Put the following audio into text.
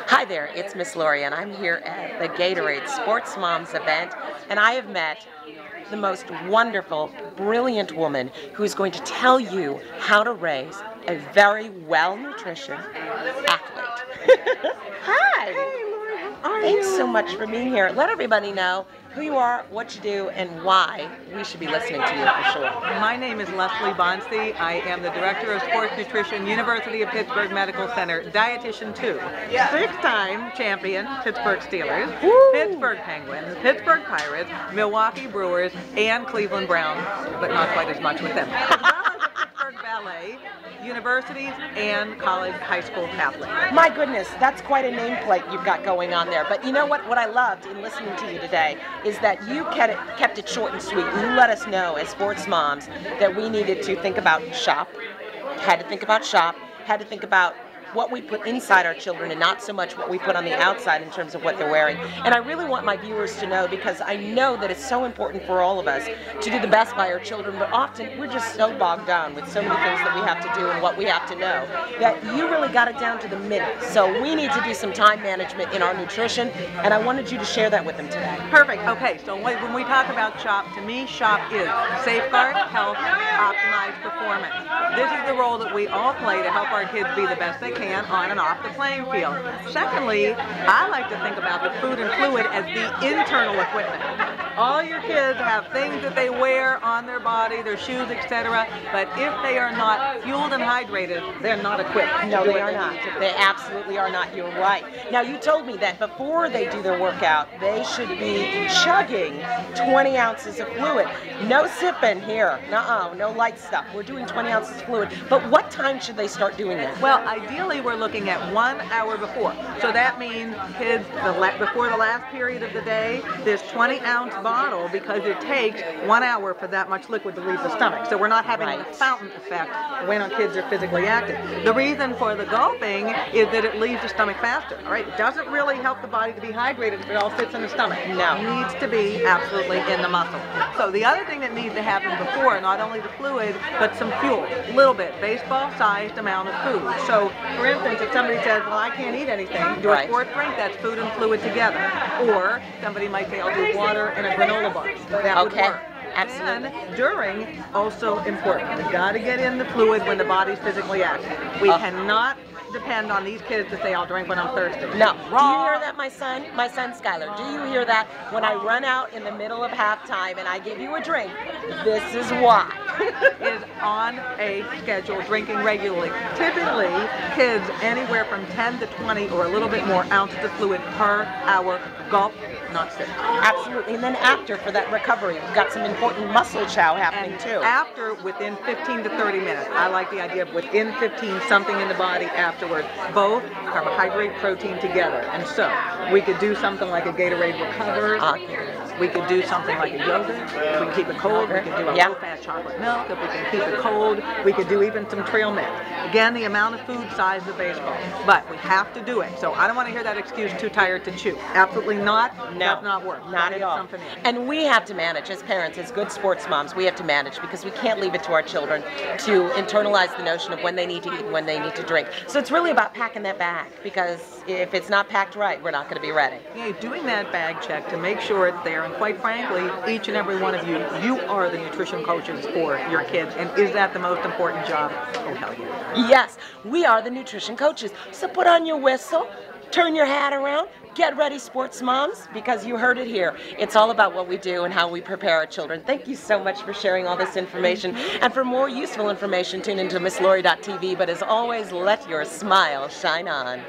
Hi there, it's Miss Lori, and I'm here at the Gatorade SportsMoms event, and I have met the most wonderful, brilliant woman who is going to tell you how to raise a very well-nutritioned athlete. Hi! Hey, Lori, how are Thanks you? so much for being here. Let everybody know who you are, what you do, and why we should be listening to you for sure. My name is Leslie Bonci. I am the Director of Sports Nutrition, University of Pittsburgh Medical Center, Dietitian 2, six-time champion Pittsburgh Steelers, Woo! Pittsburgh Penguins, Pittsburgh Pirates, Milwaukee Brewers, and Cleveland Browns, but not quite as much with them. As well as the Pittsburgh Ballet, universities, and college high school athletes. My goodness, that's quite a nameplate you've got going on there. But you know what I loved in listening to you today is that you kept it short and sweet. You let us know as sports moms that we needed to think about shop, had to think about what we put inside our children and not so much what we put on the outside in terms of what they're wearing. And I really want my viewers to know, because I know that it's so important for all of us to do the best by our children, but often we're just so bogged down with so many things that we have to do and what we have to know, that you really got it down to the minute. So we need to do some time management in our nutrition, and I wanted you to share that with them today. Perfect. Okay, so when we talk about SHOP, to me, SHOP is safeguard, health, optimize performance. This is the role that we all play to help our kids be the best they can on and off the playing field. Secondly, I like to think about the food and fluid as the internal equipment. All your kids have things that they wear on their body, their shoes, etc., but if they are not fueled and hydrated, they're not equipped. No, they are not. They absolutely are not. You're right. Now, you told me that before they do their workout, they should be chugging 20 ounces of fluid. No sipping here. No light stuff. We're doing 20 ounces of fluid. But what time should they start doing that? Well, ideally, we're looking at 1 hour before. So that means kids, before the last period of the day, this 20-ounce bottle, because it takes 1 hour for that much liquid to leave the stomach. So we're not having the fountain effect when our kids are physically active. The reason for the gulping is that it leaves the stomach faster. All right, it doesn't really help the body to be hydrated if it all sits in the stomach. No. It needs to be absolutely in the muscle. So the other thing that needs to happen before, not only the fluid, but some fuel, a little bit, baseball-sized amount of food. So, for instance, if somebody says, well, I can't eat anything, do a sports drink, that's food and fluid together. Or somebody might say, I'll do water and a granola bar. That would work. Absolutely. And during, also important. We got to get in the fluid when the body's physically active. We cannot depend on these kids to say, I'll drink when I'm thirsty. No. Do you hear that, my son Skylar? Do you hear that? When I run out in the middle of halftime and I give you a drink, this is why. Is on a schedule, drinking regularly. Typically, kids anywhere from 10 to 20 or a little bit more ounces of fluid per hour, gulp, not sip. Absolutely. And then after, for that recovery, we've got some important muscle chow happening too. After, within 15 to 30 minutes. I like the idea of within 15, something in the body afterward. Both carbohydrate, protein together. And so, we could do something like a Gatorade Recover. We could do something like a yogurt. If we can keep it cold, we can do a low-fat chocolate milk. If we can keep it cold, we could do even some trail mix. Again, the amount of food size of baseball. But we have to do it. So I don't want to hear that excuse, too tired to chew. Absolutely not. No, does not work. Not at all. And we have to manage, as parents, as good sports moms, we have to manage, because we can't leave it to our children to internalize the notion of when they need to eat and when they need to drink. So it's really about packing that bag, because if it's not packed right, we're not going to be ready. Yeah, doing that bag check to make sure it's there. And quite frankly, each and every one of you, you are the nutrition coaches for your kids. And is that the most important job? Oh, hell yeah. Yes, we are the nutrition coaches. So put on your whistle, turn your hat around, get ready, sports moms, because you heard it here. It's all about what we do and how we prepare our children. Thank you so much for sharing all this information. And for more useful information, tune into MissLori.tv. But as always, let your smile shine on.